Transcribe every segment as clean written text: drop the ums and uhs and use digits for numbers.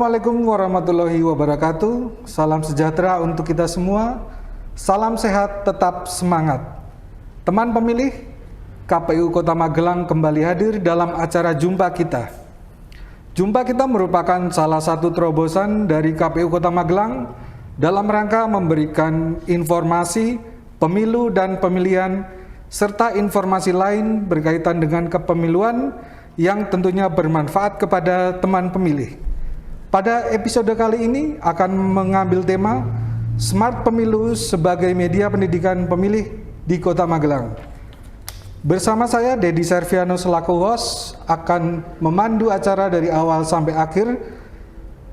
Assalamualaikum warahmatullahi wabarakatuh. Salam sejahtera untuk kita semua. Salam sehat, tetap semangat. Teman pemilih, KPU Kota Magelang kembali hadir dalam acara Jumpa Kita. Jumpa Kita merupakan salah satu terobosan dari KPU Kota Magelang dalam rangka memberikan informasi pemilu dan pemilihan serta informasi lain berkaitan dengan kepemiluan yang tentunya bermanfaat kepada teman pemilih. Pada episode kali ini akan mengambil tema Smart Pemilu sebagai media pendidikan pemilih di Kota Magelang. Bersama saya, Dedi Serviano selaku host, akan memandu acara dari awal sampai akhir.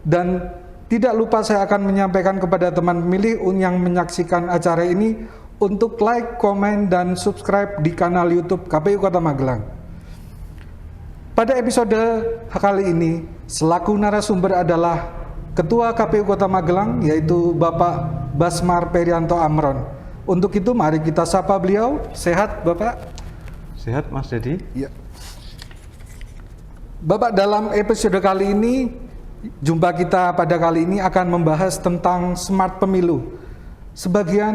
Dan tidak lupa saya akan menyampaikan kepada teman pemilih yang menyaksikan acara ini untuk like, komen, dan subscribe di kanal YouTube KPU Kota Magelang. Pada episode kali ini, selaku narasumber adalah Ketua KPU Kota Magelang, yaitu Bapak Basmar Perianto Amron. Untuk itu, mari kita sapa beliau. Sehat, Bapak? Sehat, Mas Dedi? Ya. Bapak, dalam episode kali ini, jumpa kita pada kali ini akan membahas tentang smart pemilu. Sebagian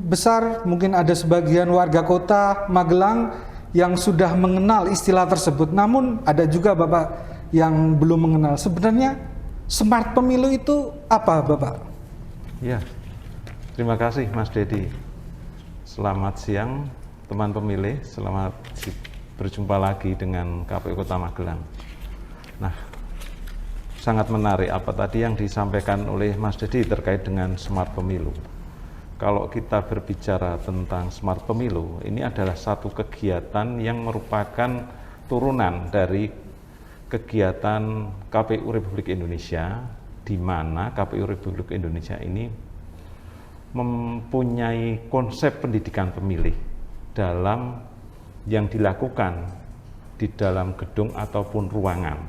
besar, mungkin ada sebagian warga kota Magelang yang sudah mengenal istilah tersebut, namun ada juga Bapak yang belum mengenal. Sebenarnya smart pemilu itu apa, Bapak? Ya, terima kasih Mas Dedi. Selamat siang teman pemilih, selamat berjumpa lagi dengan KPU Kota Magelang. Nah, sangat menarik apa tadi yang disampaikan oleh Mas Dedi terkait dengan smart pemilu. Kalau kita berbicara tentang smart pemilu, ini adalah satu kegiatan yang merupakan turunan dari kegiatan KPU Republik Indonesia, di mana KPU Republik Indonesia ini mempunyai konsep pendidikan pemilih dalam yang dilakukan di dalam gedung ataupun ruangan,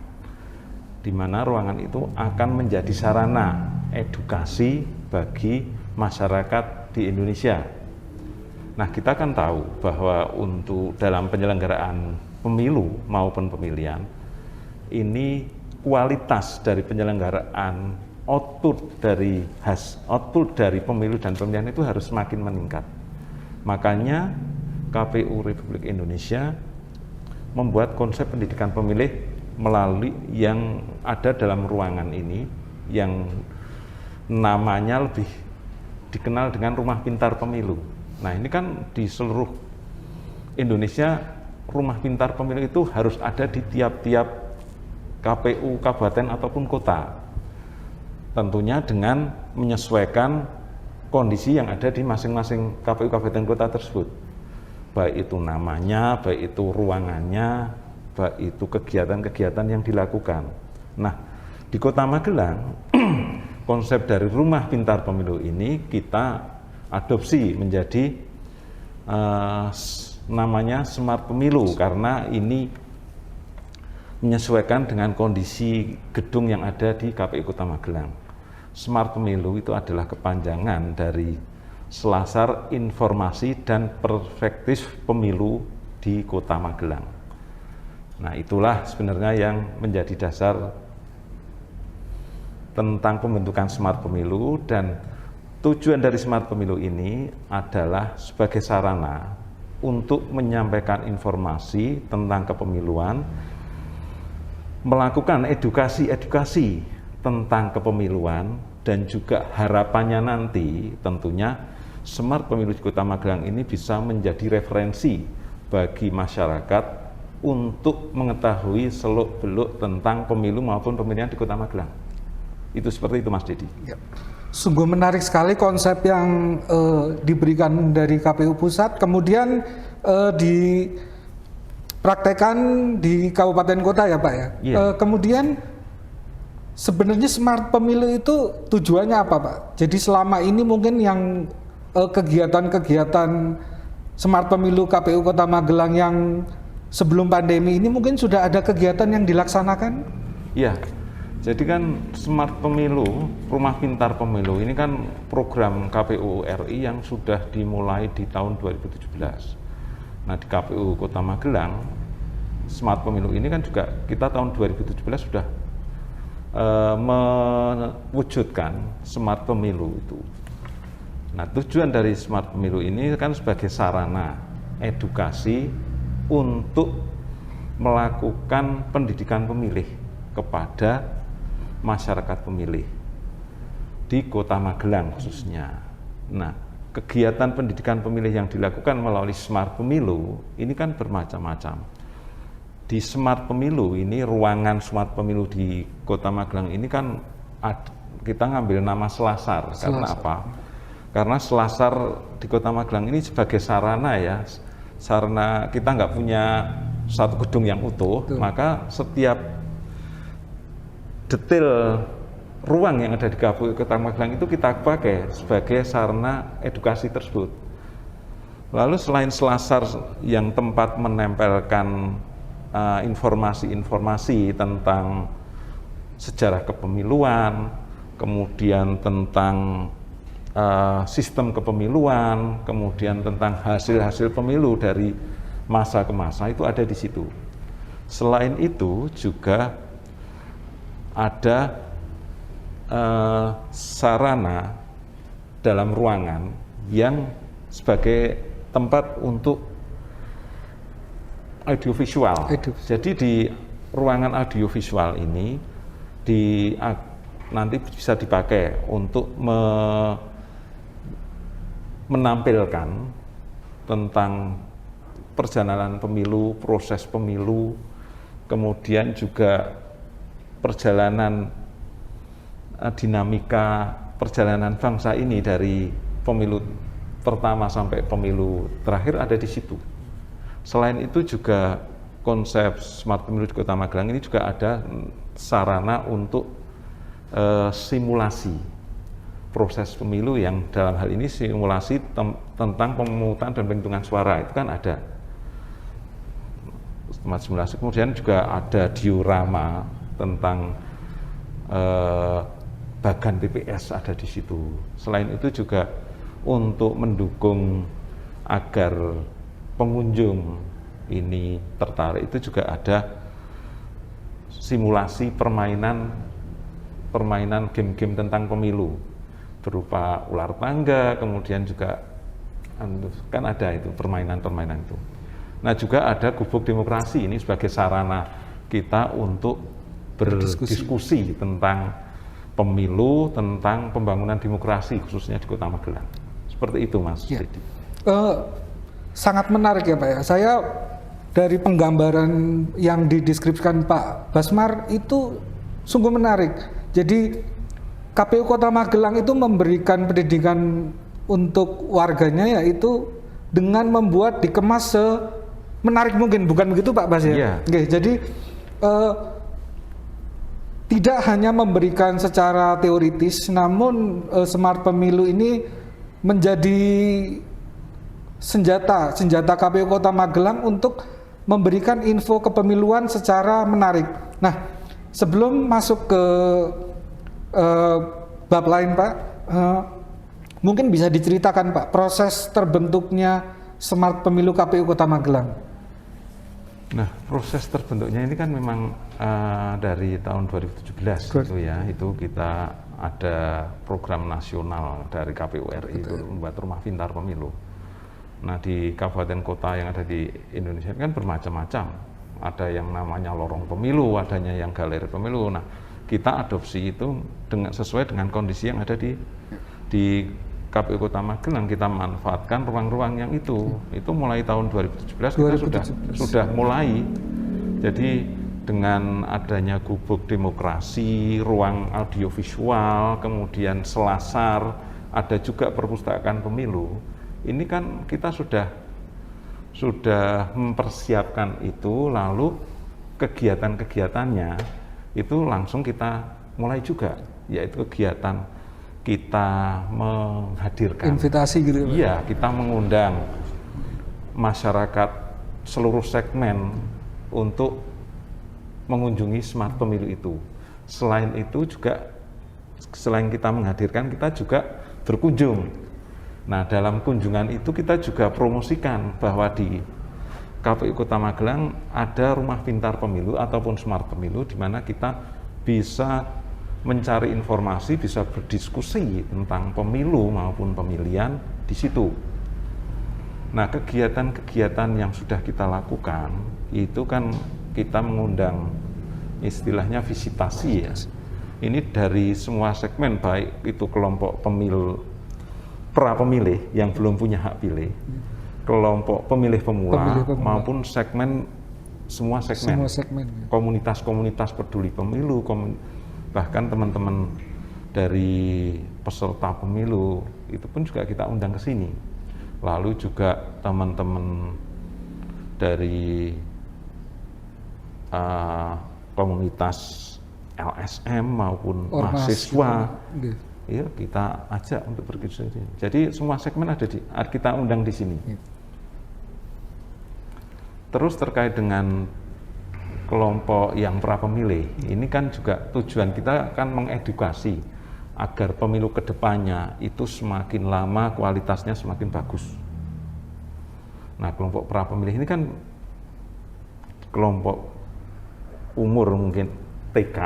di mana ruangan itu akan menjadi sarana edukasi bagi masyarakat di Indonesia. Nah, kita kan tahu bahwa untuk dalam penyelenggaraan pemilu maupun pemilihan, ini kualitas dari penyelenggaraan output dari pemilu dan pemilihan itu harus semakin meningkat. Makanya KPU Republik Indonesia membuat konsep pendidikan pemilih melalui yang ada dalam ruangan ini yang namanya lebih dikenal dengan Rumah Pintar Pemilu. Nah, ini kan di seluruh Indonesia Rumah Pintar Pemilu itu harus ada di tiap-tiap KPU kabupaten ataupun kota. Tentunya dengan menyesuaikan kondisi yang ada di masing-masing KPU kabupaten kota tersebut. Baik itu namanya, baik itu ruangannya, baik itu kegiatan-kegiatan yang dilakukan. Nah, di Kota Magelang konsep dari Rumah Pintar Pemilu ini kita adopsi menjadi namanya Smart Pemilu, karena ini menyesuaikan dengan kondisi gedung yang ada di KPU Kota Magelang. Smart Pemilu itu adalah kepanjangan dari Selasar Informasi dan Perspektif Pemilu di Kota Magelang. Nah, itulah sebenarnya yang menjadi dasar tentang pembentukan smart pemilu, dan tujuan dari smart pemilu ini adalah sebagai sarana untuk menyampaikan informasi tentang kepemiluan, melakukan edukasi tentang kepemiluan, dan juga harapannya nanti tentunya smart pemilu di Kota Magelang ini bisa menjadi referensi bagi masyarakat untuk mengetahui seluk-beluk tentang pemilu maupun pemilihan di Kota Magelang. Itu seperti itu, Mas Dedi. Ya. Sungguh menarik sekali konsep yang diberikan dari KPU Pusat, kemudian dipraktekkan di kabupaten kota ya, Pak ya. Yeah. Kemudian sebenarnya smart pemilu itu tujuannya apa, Pak? Jadi selama ini mungkin yang kegiatan-kegiatan smart pemilu KPU Kota Magelang yang sebelum pandemi ini mungkin sudah ada kegiatan yang dilaksanakan? Iya. Jadi kan Smart Pemilu, Rumah Pintar Pemilu ini kan program KPU RI yang sudah dimulai di tahun 2017. Nah, di KPU Kota Magelang, Smart Pemilu ini kan juga kita tahun 2017 sudah mewujudkan smart pemilu itu. Nah, tujuan dari smart pemilu ini kan sebagai sarana edukasi untuk melakukan pendidikan pemilih kepada masyarakat pemilih di Kota Magelang khususnya. Nah, kegiatan pendidikan pemilih yang dilakukan melalui smart pemilu ini kan bermacam-macam. Di smart pemilu ini, ruangan smart pemilu di Kota Magelang ini kan kita ngambil nama Selasar. Karena apa? Karena Selasar di Kota Magelang ini sebagai sarana ya, sarana kita nggak punya satu gedung yang utuh, maka setiap detail ruang yang ada di KPU Kota Magelang itu kita pakai sebagai sarana edukasi tersebut. Lalu selain Selasar yang tempat menempelkan informasi-informasi tentang sejarah kepemiluan, kemudian tentang sistem kepemiluan, kemudian tentang hasil-hasil pemilu dari masa ke masa, itu ada di situ. Selain itu juga ada sarana dalam ruangan yang sebagai tempat untuk audiovisual. Jadi di ruangan audiovisual ini nanti bisa dipakai untuk menampilkan tentang perjalanan pemilu, proses pemilu, kemudian juga perjalanan dinamika perjalanan bangsa ini dari pemilu pertama sampai pemilu terakhir ada di situ. Selain itu juga konsep smart pemilu di Kota Magelang ini juga ada sarana untuk simulasi proses pemilu, yang dalam hal ini simulasi tentang pemungutan dan penghitungan suara itu kan ada simulasi. Kemudian juga ada diorama tentang bagan TPS ada di situ. Selain itu juga untuk mendukung agar pengunjung ini tertarik, itu juga ada simulasi permainan game-game tentang pemilu berupa ular tangga, kemudian juga kan ada itu permainan itu. Nah, juga ada gubuk demokrasi ini sebagai sarana kita untuk berdiskusi tentang pemilu, tentang pembangunan demokrasi khususnya di Kota Magelang. Seperti itu, Mas. Ya. Sangat menarik ya, Pak ya. Saya dari penggambaran yang dideskripsikan Pak Basmar itu sungguh menarik. Jadi KPU Kota Magelang itu memberikan pendidikan untuk warganya, yaitu dengan membuat dikemas semenarik mungkin, bukan begitu Pak Bas ya? Yeah. Oke, jadi tidak hanya memberikan secara teoritis, namun smart pemilu ini menjadi senjata KPU Kota Magelang untuk memberikan info kepemiluan secara menarik. Nah, sebelum masuk ke bab lain Pak, mungkin bisa diceritakan Pak proses terbentuknya smart pemilu KPU Kota Magelang. Nah, proses terbentuknya ini kan memang dari tahun 2017 gitu ya, itu kita ada program nasional dari KPU RI itu membuat rumah pintar pemilu. Nah, di kabupaten kota yang ada di Indonesia kan bermacam-macam. Ada yang namanya lorong pemilu, adanya yang galeri pemilu. Nah, kita adopsi itu sesuai dengan kondisi yang ada di KPU Kota Magelang. Kita manfaatkan ruang-ruang yang itu mulai tahun 2017 kita sudah mulai. Jadi dengan adanya gubuk demokrasi, ruang audiovisual, kemudian Selasar, ada juga perpustakaan pemilu. Ini kan kita sudah mempersiapkan itu, lalu kegiatan-kegiatannya itu langsung kita mulai juga, yaitu kegiatan kita menghadirkan invitasi gitu ya? Iya, kita mengundang masyarakat seluruh segmen untuk mengunjungi smart pemilu itu. Selain itu juga, selain kita menghadirkan, kita juga berkunjung. Nah, dalam kunjungan itu kita juga promosikan bahwa di KPU Kota Magelang ada rumah pintar pemilu ataupun smart pemilu, di mana kita bisa mencari informasi, bisa berdiskusi tentang pemilu maupun pemilihan di situ. Nah, kegiatan-kegiatan yang sudah kita lakukan itu kan kita mengundang istilahnya visitasi ya. Ini dari semua segmen, baik itu kelompok pra-pemilih yang belum punya hak pilih, kelompok pemilih pemula, maupun semua segmen. Komunitas-komunitas peduli pemilu, bahkan teman-teman dari peserta pemilu itu pun juga kita undang ke sini. Lalu juga teman-teman dari komunitas LSM maupun mahasiswa, ya kita ajak untuk berdiskusi. Jadi semua segmen kita undang di sini. Terus terkait dengan kelompok yang pra-pemilih, ini kan juga tujuan kita kan mengedukasi agar pemilu kedepannya itu semakin lama kualitasnya semakin bagus. Nah, kelompok pra-pemilih ini kan kelompok umur mungkin TK,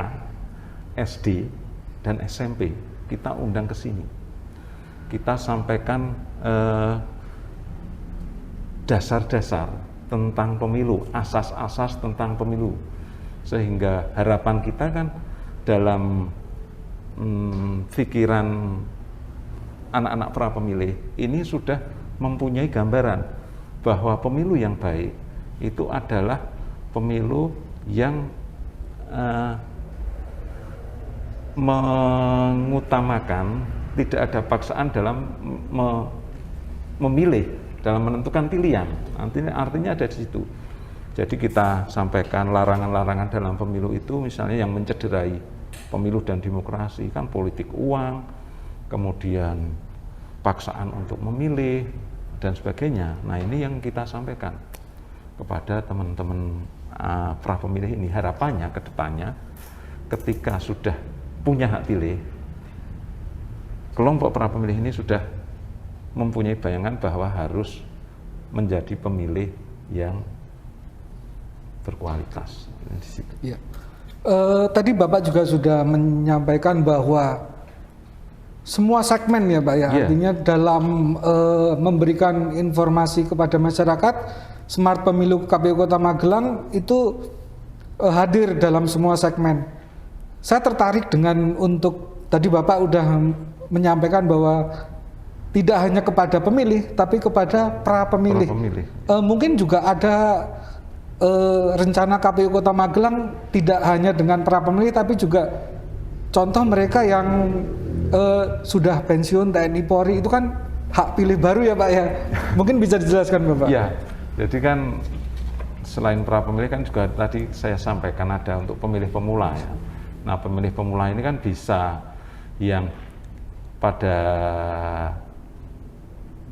SD, dan SMP. Kita undang ke sini. Kita sampaikan dasar-dasar tentang pemilu, asas-asas tentang pemilu. Sehingga harapan kita kan dalam pikiran anak-anak pra-pemilih ini sudah mempunyai gambaran bahwa pemilu yang baik itu adalah pemilu yang mengutamakan tidak ada paksaan dalam memilih, dalam menentukan pilihan. Artinya ada di situ. Jadi kita sampaikan larangan-larangan dalam pemilu itu misalnya yang mencederai pemilu dan demokrasi, kan politik uang, kemudian paksaan untuk memilih, dan sebagainya. Nah, ini yang kita sampaikan kepada teman-teman pra-pemilih ini. Harapannya ke depannya ketika sudah punya hak pilih, kelompok pra-pemilih ini sudah mempunyai bayangan bahwa harus menjadi pemilih yang berkualitas di situ. Ya. Tadi Bapak juga sudah menyampaikan bahwa semua segmen ya Pak ya, artinya dalam memberikan informasi kepada masyarakat, Smart Pemilu KPU Kota Magelang itu hadir dalam semua segmen. Saya tertarik dengan tadi Bapak udah menyampaikan bahwa tidak hanya kepada pemilih, tapi kepada pra-pemilih. Mungkin juga ada rencana KPU Kota Magelang tidak hanya dengan pra-pemilih, tapi juga contoh mereka yang sudah pensiun TNI Polri, itu kan hak pilih baru ya Pak ya. Mungkin bisa dijelaskan Bapak. Ya, jadi kan selain pra-pemilih kan juga tadi saya sampaikan ada untuk pemilih pemula ya. Nah, pemilih pemula ini kan bisa yang pada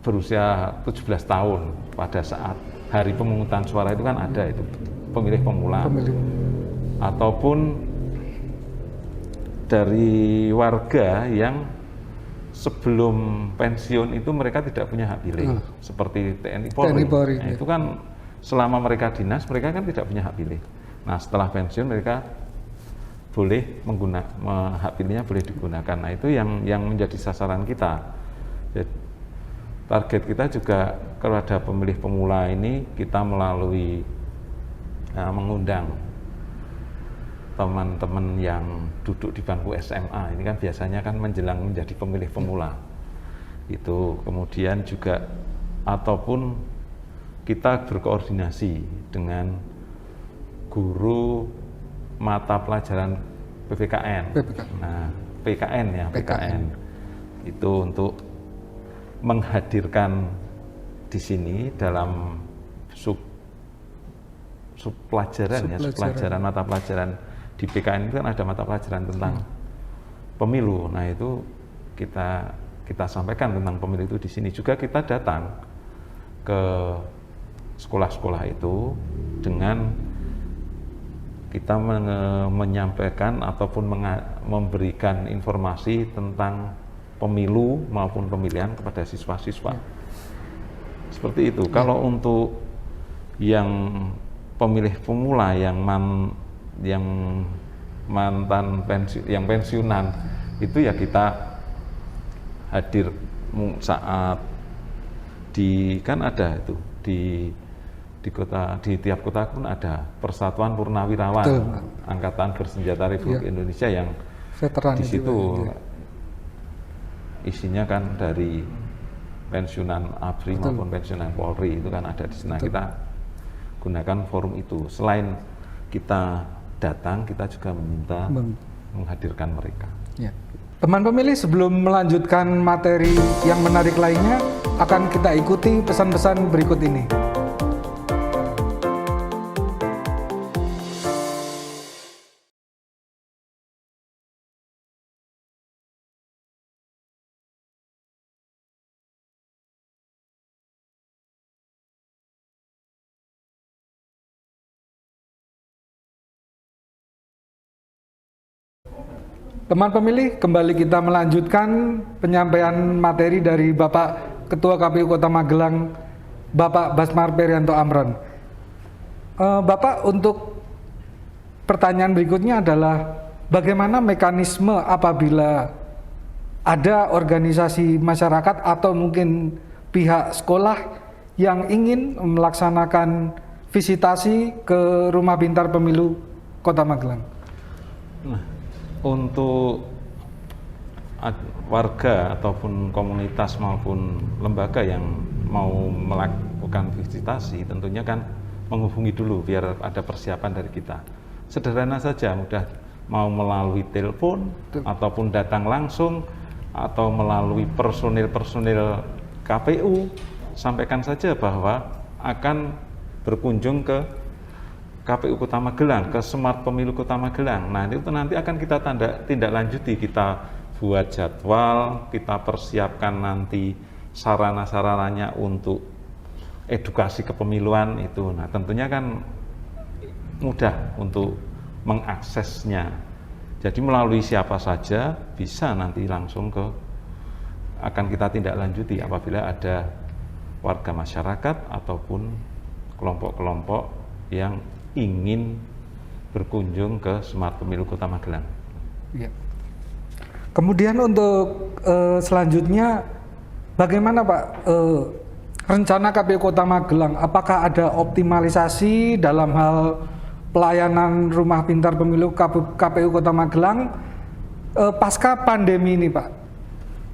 berusia 17 tahun pada saat hari pemungutan suara itu kan ada itu pemilih pemula. Ataupun dari warga yang sebelum pensiun itu mereka tidak punya hak pilih, seperti TNI Polri. Nah, itu kan selama mereka dinas mereka kan tidak punya hak pilih. Nah, setelah pensiun mereka boleh hak pilihnya boleh digunakan. Nah, itu yang menjadi sasaran kita. Jadi, target kita juga kepada pemilih pemula ini kita melalui mengundang teman-teman yang duduk di bangku SMA. Ini kan biasanya kan menjelang menjadi pemilih pemula. Itu kemudian juga ataupun kita berkoordinasi dengan guru mata pelajaran PPKN. Nah, PKN itu untuk menghadirkan di sini dalam sub pelajaran mata pelajaran di PKN itu kan ada mata pelajaran tentang pemilu. Nah, itu kita sampaikan tentang pemilu itu di sini. Juga kita datang ke sekolah-sekolah itu dengan kita menyampaikan ataupun memberikan informasi tentang pemilu maupun pemilihan kepada siswa-siswa. Seperti itu. Kalau untuk yang pemilih pemula yang mantan yang pensiunan itu ya kita hadir saat kan ada itu di tiap kota pun ada Persatuan Purnawirawan. Betul. Angkatan Bersenjata Republik Indonesia yang veteran di situ isinya kan dari pensiunan ABRI maupun pensiunan Polri, itu kan ada di sana. Kita gunakan forum itu. Selain kita datang, kita juga meminta menghadirkan mereka. Ya. Teman pemilih, sebelum melanjutkan materi yang menarik lainnya, akan kita ikuti pesan-pesan berikut ini. Teman pemilih, kembali kita melanjutkan penyampaian materi dari Bapak Ketua KPU Kota Magelang, Bapak Basmar Perianto Amron. Bapak, untuk pertanyaan berikutnya adalah bagaimana mekanisme apabila ada organisasi masyarakat atau mungkin pihak sekolah yang ingin melaksanakan visitasi ke Rumah Pintar Pemilu Kota Magelang? Untuk warga ataupun komunitas maupun lembaga yang mau melakukan visitasi, tentunya kan menghubungi dulu biar ada persiapan dari kita. Sederhana saja, mudah, mau melalui telepon ataupun datang langsung atau melalui personil KPU, sampaikan saja bahwa akan berkunjung ke KPU Kota Magelang, ke Smart Pemilu Kota Magelang. Nah, itu nanti akan kita tindak lanjuti, kita buat jadwal, kita persiapkan nanti sarana-sarananya untuk edukasi kepemiluan itu. Nah, tentunya kan mudah untuk mengaksesnya. Jadi melalui siapa saja bisa nanti langsung akan kita tindak lanjuti apabila ada warga masyarakat ataupun kelompok-kelompok yang ingin berkunjung ke Smart Pemilu Kota Magelang. Ya. Kemudian untuk selanjutnya, bagaimana Pak rencana KPU Kota Magelang? Apakah ada optimalisasi dalam hal pelayanan Rumah Pintar Pemilu KPU Kota Magelang pasca pandemi ini, Pak?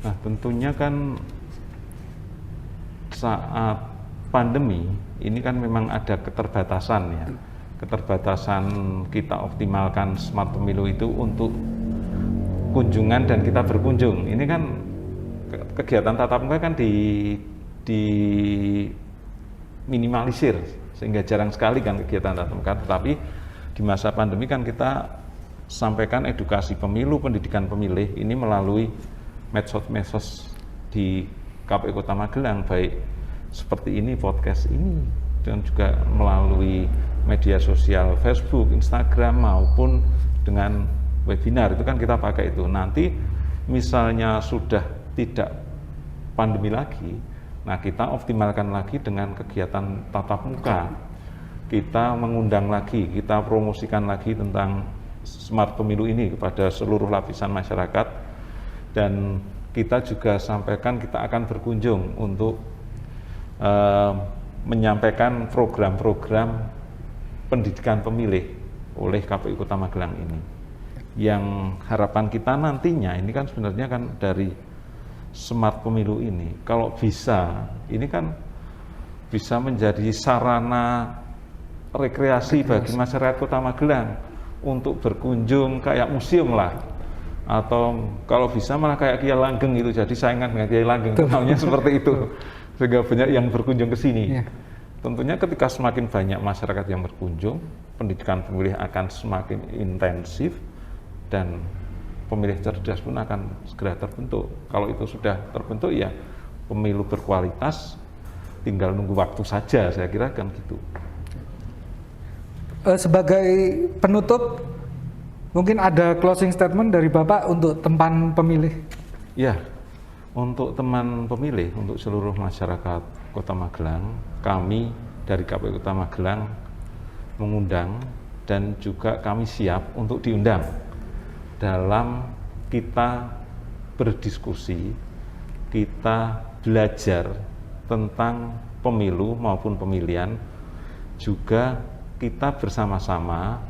Nah, tentunya kan saat pandemi ini kan memang ada keterbatasan ya. Keterbatasan kita optimalkan Smart Pemilu itu untuk kunjungan dan kita berkunjung. Ini kan kegiatan tatap muka kan di minimalisir sehingga jarang sekali kan kegiatan tatap muka. Tetapi di masa pandemi kan kita sampaikan edukasi pemilu, pendidikan pemilih ini melalui medsos di KPU Kota Magelang, baik seperti ini, podcast ini, dan juga melalui media sosial Facebook, Instagram maupun dengan webinar itu kan kita pakai itu. Nanti misalnya sudah tidak pandemi lagi, nah kita optimalkan lagi dengan kegiatan tatap muka. Kita mengundang lagi, kita promosikan lagi tentang Smart Pemilu ini kepada seluruh lapisan masyarakat, dan kita juga sampaikan kita akan berkunjung untuk menyampaikan program-program pendidikan pemilih oleh KPU Kota Magelang ini. Yang harapan kita nantinya ini kan sebenarnya kan dari Smart Pemilu ini, kalau bisa, ini kan bisa menjadi sarana rekreasi bagi masyarakat Kota Magelang untuk berkunjung kayak museum lah, atau kalau bisa malah kayak Kiai Langgeng itu, jadi saingan dengan Kiai Langgeng, namanya seperti itu, sehingga banyak yang berkunjung ke sini. Tentunya ketika semakin banyak masyarakat yang berkunjung, pendidikan pemilih akan semakin intensif dan pemilih cerdas pun akan segera terbentuk. Kalau itu sudah terbentuk ya pemilu berkualitas, tinggal nunggu waktu saja, saya kira kan gitu. Sebagai penutup, mungkin ada closing statement dari Bapak untuk teman pemilih. Ya, untuk teman pemilih, untuk seluruh masyarakat Kota Magelang, kami dari KPU Kota Magelang mengundang dan juga kami siap untuk diundang dalam kita berdiskusi, kita belajar tentang pemilu maupun pemilihan, juga kita bersama-sama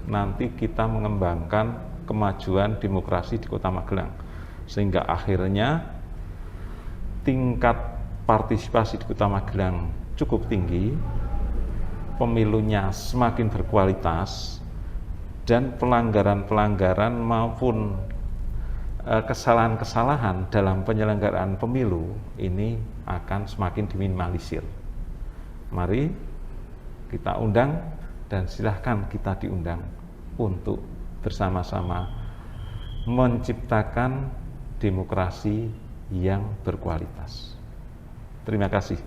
nanti kita mengembangkan kemajuan demokrasi di Kota Magelang, sehingga akhirnya tingkat partisipasi di Kota Magelang cukup tinggi, pemilunya semakin berkualitas, dan pelanggaran-pelanggaran maupun kesalahan-kesalahan dalam penyelenggaraan pemilu ini akan semakin diminimalisir. Mari kita undang dan silahkan kita diundang untuk bersama-sama menciptakan demokrasi yang berkualitas. Terima kasih.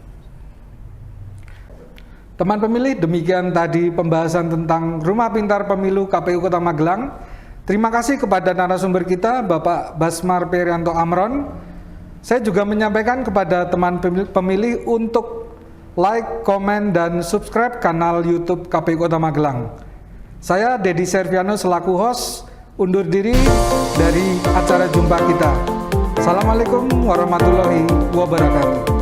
Teman pemilih, demikian tadi pembahasan tentang Rumah Pintar Pemilu KPU Kota Magelang. Terima kasih kepada narasumber kita, Bapak Basmar Perianto Amron. Saya juga menyampaikan kepada teman pemilih untuk like, komen, dan subscribe kanal YouTube KPU Kota Magelang. Saya Dedi Serviano selaku host undur diri dari acara jumpa kita. Assalamualaikum warahmatullahi wabarakatuh.